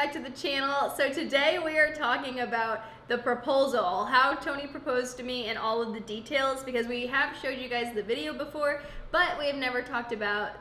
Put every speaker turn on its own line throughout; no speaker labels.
back to the channel. So today we are talking about the proposal, how Tony proposed to me and all of the details, because we have showed you guys the video before, but we have never talked about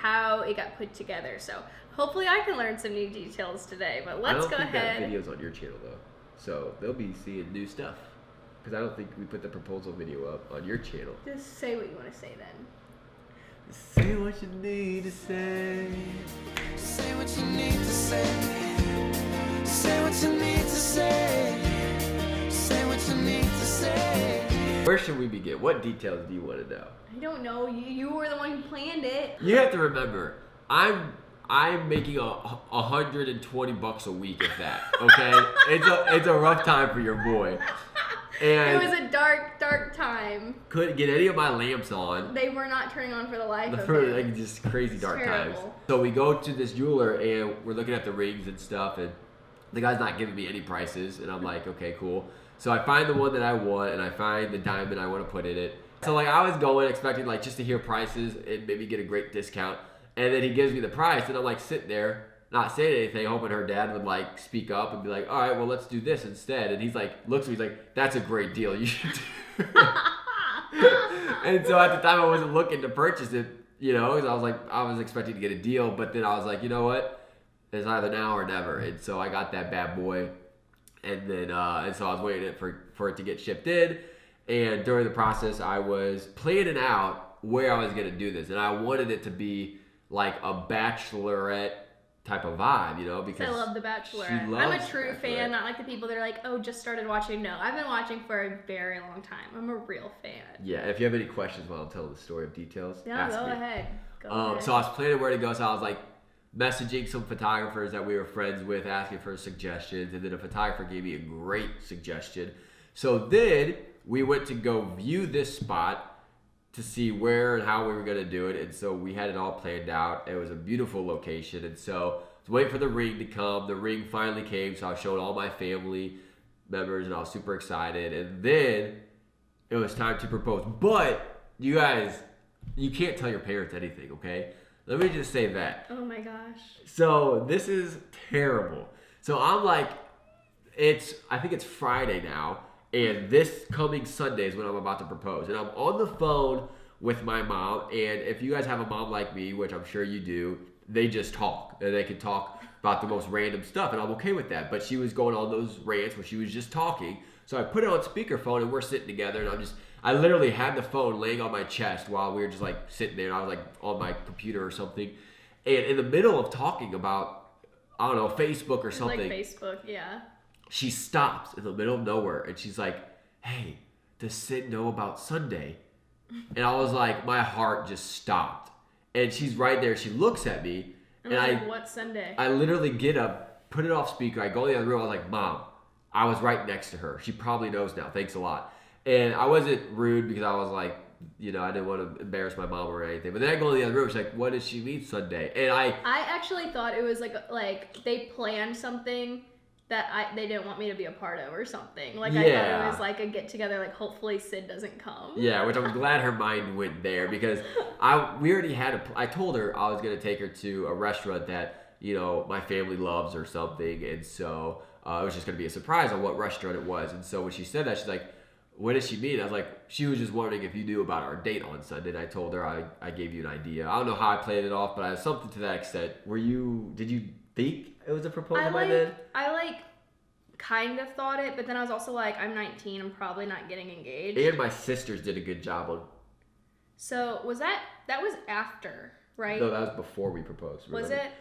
how it got put together. So hopefully I can learn some new details today, but let's go ahead.
I don't think that video's on your channel though, so they'll be seeing new stuff. Because I don't think we put the proposal video up on your channel.
Just say what you want to say then.
Say what you need to say.
Say what you need to say. Say what you need to say. Say what you need to say.
Where should we begin? What details do you want to know?
I don't know. You were the one who planned it.
You have to remember, I'm making $120 a week, if that. Okay, it's a rough time for your boy. And
it was a dark time.
Couldn't get any of my lamps on.
They were not turning on for the life of
me.
me.
Like just crazy dark times.
Terrible.
So we go to this jeweler and we're looking at the rings and stuff, and the guy's not giving me any prices, and I'm like, okay, cool. So I find the one that I want, and I find the diamond I want to put in it. So like I was going expecting like just to hear prices and maybe get a great discount, and then he gives me the price, and I'm like sitting there not saying anything, hoping her dad would like speak up and be like, all right, well, let's do this instead. And he's like, looks at me, he's like, that's a great deal. You should do And so at the time I wasn't looking to purchase it, you know, because I was like, I was expecting to get a deal, but then I was like, you know what? It's either now or never. And so I got that bad boy. And then, and so I was waiting for it to get shipped in. And during the process, I was planning out where I was going to do this. And I wanted it to be like a bachelorette type of vibe, you know, because
I love The Bachelorette. I'm a true fan, not like the people that are like, oh, just started watching. No, I've been watching for a very long time. I'm a real fan.
Yeah, if you have any questions while I'm telling the story of details,
ask me. Ahead. Go ahead.
So I was planning where to go, so I was like messaging some photographers that we were friends with, asking for suggestions, and then a photographer gave me a great suggestion. So then we went to go view this spot to see where and how we were going to do it. And so we had it all planned out. It was a beautiful location. And so I was waiting for the ring to come. The ring finally came. So I showed all my family members and I was super excited. And then it was time to propose. But you guys, you can't tell your parents anything, okay? Let me just say that.
Oh my gosh.
So this is terrible. So I'm like, I think it's Friday now. And this coming Sunday is when I'm about to propose. And I'm on the phone with my mom. And if you guys have a mom like me, which I'm sure you do, they just talk. And they can talk about the most random stuff. And I'm okay with that. But she was going on those rants where she was just talking. So I put it on speakerphone and we're sitting together. And I literally had the phone laying on my chest while we were just like sitting there. And I was like on my computer or something. And in the middle of talking about, I don't know, Facebook or something.
Like Facebook, yeah.
She stops in the middle of nowhere and she's like, hey, does Sid know about Sunday? And I was like, my heart just stopped. And she's right there. She looks at me.
And I'm like, what Sunday?
I literally get up, put it off speaker. I go in the other room. I was like, Mom, I was right next to her. She probably knows now. Thanks a lot. And I wasn't rude because I was like, you know, I didn't want to embarrass my mom or anything. But then I go in the other room. She's like, what does she mean Sunday? And I
actually thought it was like they planned something that they didn't want me to be a part of or something. Like, yeah. I thought it was like a get-together, like, hopefully Sid doesn't come.
Yeah, which I'm glad her mind went there because we already had I told her I was going to take her to a restaurant that, you know, my family loves or something. And so it was just going to be a surprise on what restaurant it was. And so when she said that, she's like, what does she mean? I was like, she was just wondering if you knew about our date on Sunday. And I told her I gave you an idea. I don't know how I played it off, but I have something to that extent. Did you think it was a proposal by then?
I kind of thought it, but then I was also like, I'm 19, I'm probably not getting engaged.
And my sisters did a good job on.
So that was after, right?
No, that was before we proposed. Remember?
Was it?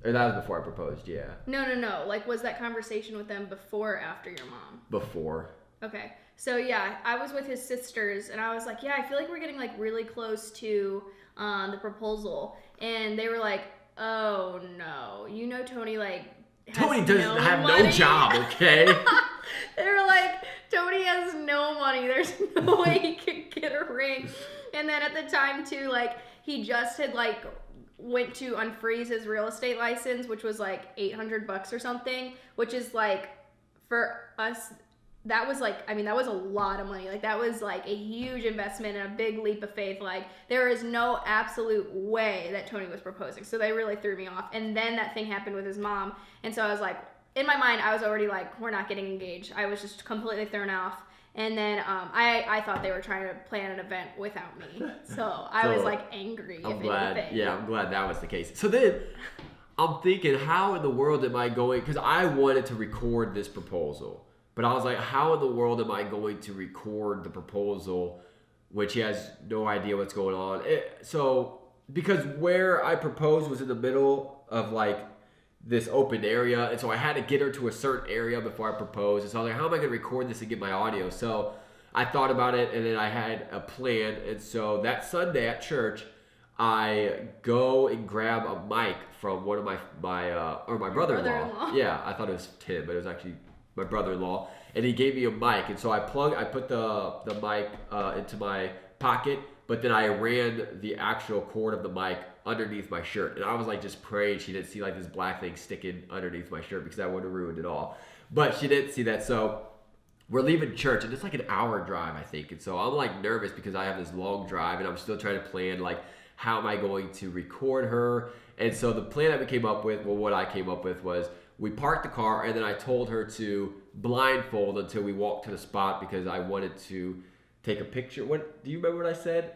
Or that was before I proposed, yeah.
No. Like, was that conversation with them before or after your mom?
Before.
Okay. So yeah, I was with his sisters and I was like, yeah, I feel like we're getting like really close to the proposal. And they were like, oh no, you know Tony
Tony doesn't have no job, okay?
They were like, Tony has no money. There's no way he could get a ring. And then at the time too, like he just had went to unfreeze his real estate license, which was like $800 or something, which is like for us that was like, I mean, that was a lot of money. Like, that was like a huge investment and a big leap of faith. Like, there is no absolute way that Tony was proposing. So they really threw me off. And then that thing happened with his mom. And so I was like, in my mind, I was already like, we're not getting engaged. I was just completely thrown off. And then I thought they were trying to plan an event without me. So I was like angry, if anything.
Yeah, I'm glad that was the case. So then I'm thinking, how in the world am I going, because I wanted to record this proposal. But I was like, how in the world am I going to record the proposal when she has no idea what's going on? So, because where I proposed was in the middle of like this open area. And so I had to get her to a certain area before I proposed. And so I was like, how am I going to record this and get my audio? So I thought about it, and then I had a plan. And so that Sunday at church, I go and grab a mic from one of my brother-in-law. Yeah, I thought it was Tim, but it was actually my brother-in-law, and he gave me a mic, and so I put the mic into my pocket, but then I ran the actual cord of the mic underneath my shirt, and I was like just praying she didn't see like this black thing sticking underneath my shirt, because that would have ruined it all. But she didn't see that. So we're leaving church, and it's like an hour drive, I think, and so I'm like nervous because I have this long drive, and I'm still trying to plan like how am I going to record her. And so the plan that we came up with, well, what I came up with was, we parked the car, and then I told her to blindfold until we walked to the spot because I wanted to take a picture. What do you remember what I said?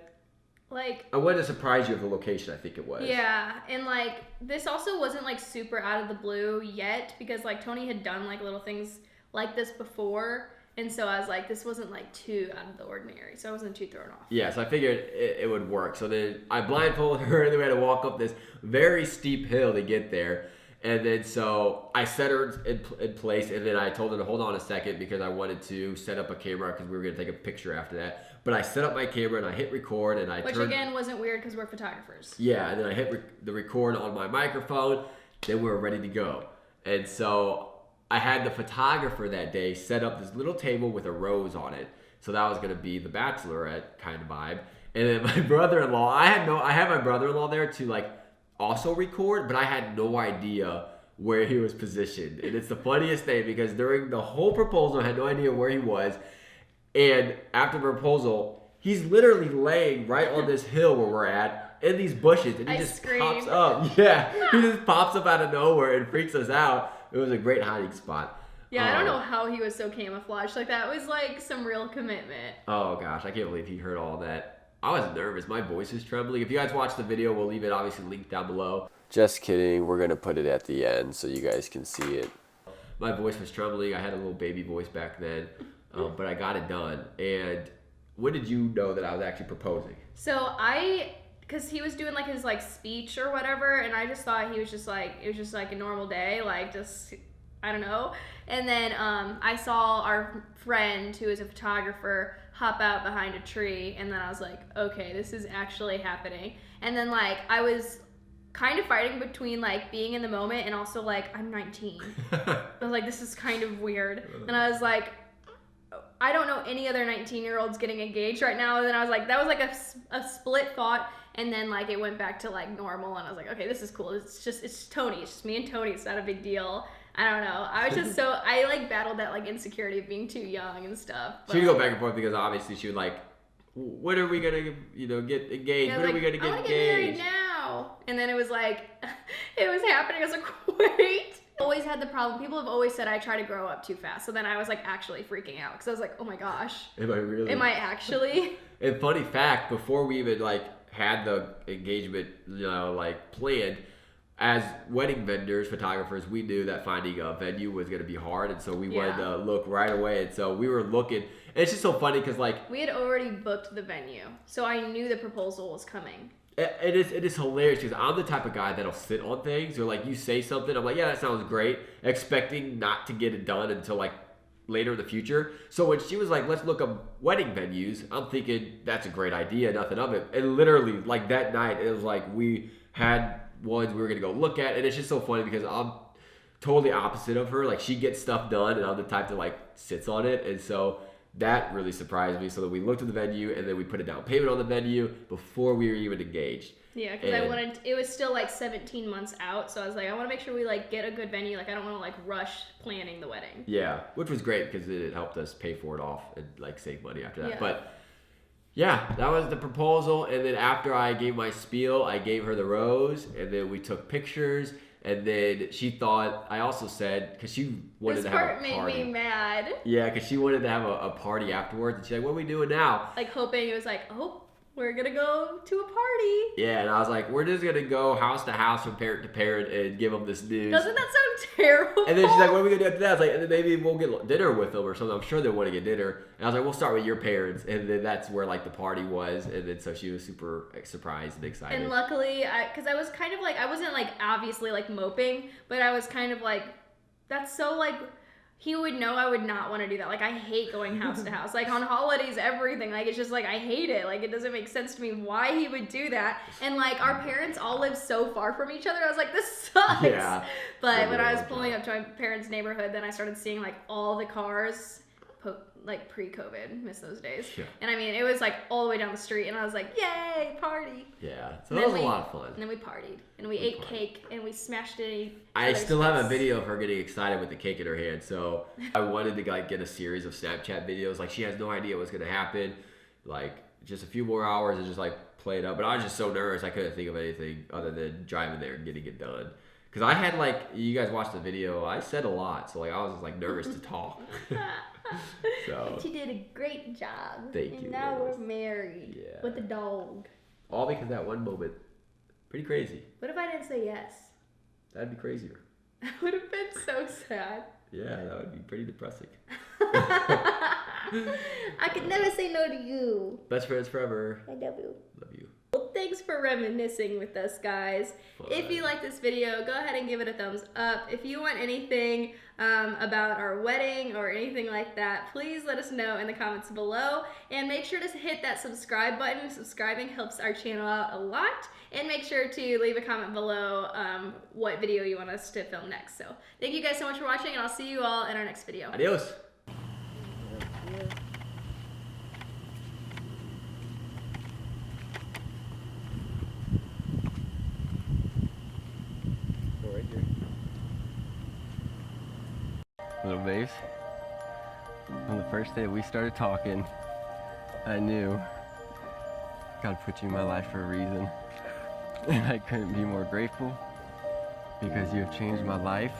Like,
I wanted to surprise you with the location, I think it was.
Yeah, and like this also wasn't like super out of the blue yet, because like Tony had done like little things like this before, and so I was like, this wasn't like too out of the ordinary, so I wasn't too thrown off.
Yeah, so I figured it would work. So then I blindfolded her, and then we had to walk up this very steep hill to get there. And then so I set her in place, and then I told her to hold on a second because I wanted to set up a camera because we were going to take a picture after that. But I set up my camera, and I hit record, and
Which again wasn't weird because we're photographers.
Yeah, and then I hit the record on my microphone. Then we were ready to go. And so I had the photographer that day set up this little table with a rose on it. So that was going to be the bachelorette kind of vibe. And then my brother-in-law, I had my brother-in-law there to like also record, but I had no idea where he was positioned. And it's the funniest thing because during the whole proposal, I had no idea where he was. And after the proposal, he's literally laying right on this hill where we're at in these bushes, and he just pops up. Yeah, he just pops up out of nowhere and freaks us out. It was a great hiding spot.
Yeah, I don't know how he was so camouflaged. Like, that was like some real commitment.
Oh gosh, I can't believe he heard all that. I was nervous. My voice is trembling. If you guys watch the video, we'll leave it obviously linked down below. Just kidding. We're going to put it at the end so you guys can see it. My voice was trembling. I had a little baby voice back then, but I got it done. And when did you know that I was actually proposing?
So because he was doing like his like speech or whatever, and I just thought he was just like, it was just like a normal day, like just, I don't know. And then I saw our friend who is a photographer hop out behind a tree, and then I was like, okay, this is actually happening. And then like I was kind of fighting between like being in the moment and also like, I'm 19. I was like, this is kind of weird. And I was like, I don't know any other 19-year-olds getting engaged right now. And then I was like, that was like a split thought. And then like it went back to like normal, and I was like, okay, this is cool. It's Tony. It's just me and Tony. It's not a big deal. I don't know. I was just I like battled that like insecurity of being too young and stuff. But
she would go back and forth because obviously she would like, when are we gonna get engaged? When are we gonna get engaged?
I want to get married now. And then it was like, it was happening. I was like, wait. Always had the problem. People have always said I try to grow up too fast. So then I was like actually freaking out because I was like, oh my gosh.
Am I really?
Am I actually?
And funny fact, before we even like had the engagement, like planned, as wedding vendors, photographers, we knew that finding a venue was going to be hard, and so we wanted to look right away. And so we were looking. And it's just so funny because like
we had already booked the venue, so I knew the proposal was coming.
It is hilarious because I'm the type of guy that'll sit on things, or like you say something, I'm like, yeah, that sounds great, expecting not to get it done until like later in the future. So when she was like, let's look up wedding venues, I'm thinking that's a great idea, nothing of it. And literally like that night, it was like we had ones we were gonna go look at, and it's just so funny because I'm totally opposite of her. Like she gets stuff done, and I'm the type that like sits on it, and so that really surprised me. So that we looked at the venue and then we put a down payment on the venue before we were even engaged.
Yeah, because it was still like 17 months out, so I was like, I want to make sure we like get a good venue. Like, I don't want to like rush planning the wedding.
Yeah, which was great because it helped us pay for it off and like save money after that.
Yeah.
But yeah, that was the proposal. And then after I gave my spiel, I gave her the rose, and then we took pictures. And then she thought, I also said, because she wanted to have a party.
This part made me mad.
Yeah, because she wanted to have a party afterwards. And she's like, what are we doing now?
Like, hoping it was like, oh, we're going to go to a party.
Yeah, and I was like, we're just going to go house to house from parent to parent and give them this news.
Doesn't that sound terrible?
And then she's like, what are we going to do after that? I was like, and then maybe we'll get dinner with them or something. I'm sure they want to get dinner. And I was like, we'll start with your parents. And then that's where, like, the party was. And then so she was super surprised and excited.
And luckily, because I was kind of like, I wasn't, like, obviously, like, moping. But I was kind of like, that's so, like... He would know I would not want to do that. Like, I hate going house to house. Like, on holidays, everything. Like, it's just, like, I hate it. Like, it doesn't make sense to me why he would do that. And, like, our parents all live so far from each other. I was like, this sucks.
Yeah.
But when I was pulling up to my parents' neighborhood, then I started seeing, like, all the cars, like, pre-COVID. Miss those days.
Yeah.
And, I mean, it was, like, all the way down the street. And I was like, yay, party.
Yeah. So that was a lot of fun.
And then we partied. And we ate cake. And we smashed it.
I still have a video of her getting excited with the cake in her hand. So I wanted to like get a series of Snapchat videos. Like she has no idea what's gonna happen. Like just a few more hours and just like play it up. But I was just so nervous I couldn't think of anything other than driving there and getting it done. Cause I had like you guys watched the video. I said a lot, so like I was just like nervous to talk. So
but you did a great job.
Thank you.
And now we're married.
Yeah.
With a dog.
All because that one moment. Pretty crazy.
What if I didn't say yes?
That'd be crazier.
That would have been so sad.
Yeah, that would be pretty depressing.
I could never say no to you.
Best friends forever.
I love you.
Love you.
Well, thanks for reminiscing with us, guys.
Fun.
If you like this video, go ahead and give it a thumbs up. If you want anything about our wedding or anything like that, please let us know in the comments below. And make sure to hit that subscribe button. Subscribing helps our channel out a lot. And make sure to leave a comment below what video you want us to film next. So thank you guys so much for watching, and I'll see you all in our next video.
Adios. Right here. Little babes, on the first day we started talking, I knew God put you in my life for a reason. And I couldn't be more grateful because you have changed my life.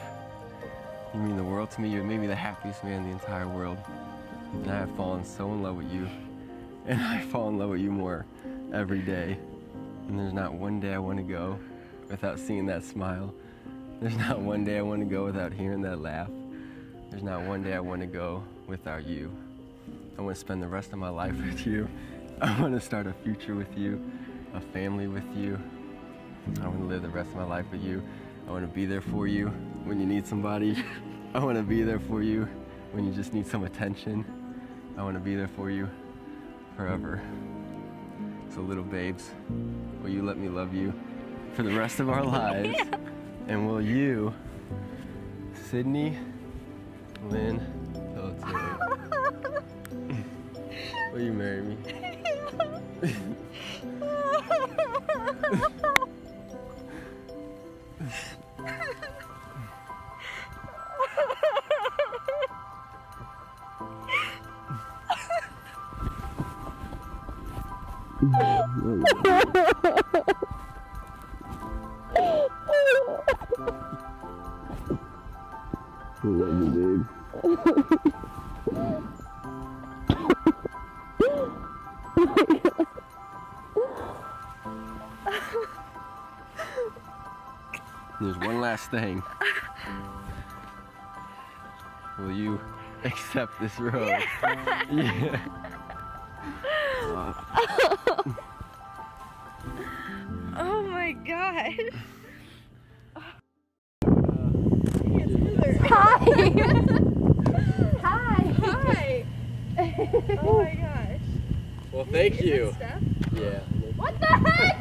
You mean the world to me. You made me the happiest man in the entire world. And I have fallen so in love with you. And I fall in love with you more every day. And there's not one day I want to go without seeing that smile. There's not one day I want to go without hearing that laugh. There's not one day I want to go without you. I want to spend the rest of my life with you. I want to start a future with you, a family with you. I want to live the rest of my life with you. I want to be there for you when you need somebody. I want to be there for you when you just need some attention. I want to be there for you forever. So little babes, will you let me love you for the rest of our lives? Yeah. And will you, Sydney, Lynn, Taylor, will you marry me? I love you, babe. There's one last thing. Will you accept this rose? Yeah.
Oh my god. Hi. Hi. Hi. Oh my gosh.
Well, thank you. Yeah.
What the heck?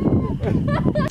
Oh my god.